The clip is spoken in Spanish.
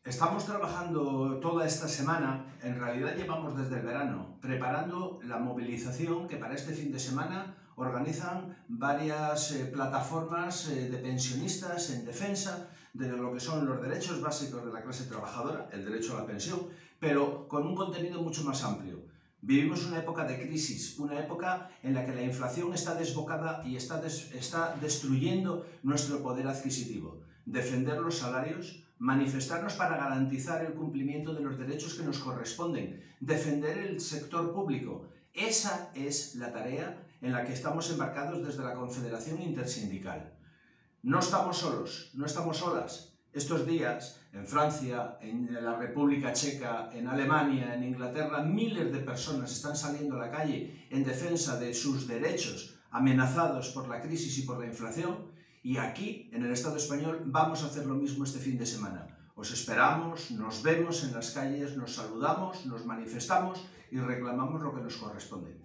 Estamos trabajando toda esta semana, en realidad llevamos desde el verano, preparando la movilización que para este fin de semana organizan varias plataformas de pensionistas en defensa de lo que son los derechos básicos de la clase trabajadora, el derecho a la pensión, pero con un contenido mucho más amplio. Vivimos una época de crisis, una época en la que la inflación está desbocada y está destruyendo nuestro poder adquisitivo. Defender los salarios, manifestarnos para garantizar el cumplimiento de los derechos que nos corresponden, defender el sector público. Esa es la tarea en la que estamos embarcados desde la Confederación Intersindical. No estamos solos, no estamos solas. Estos días, en Francia, en la República Checa, en Alemania, en Inglaterra, miles de personas están saliendo a la calle en defensa de sus derechos amenazados por la crisis y por la inflación. Y aquí, en el Estado español, vamos a hacer lo mismo este fin de semana. Os esperamos, nos vemos en las calles, nos saludamos, nos manifestamos y reclamamos lo que nos corresponde.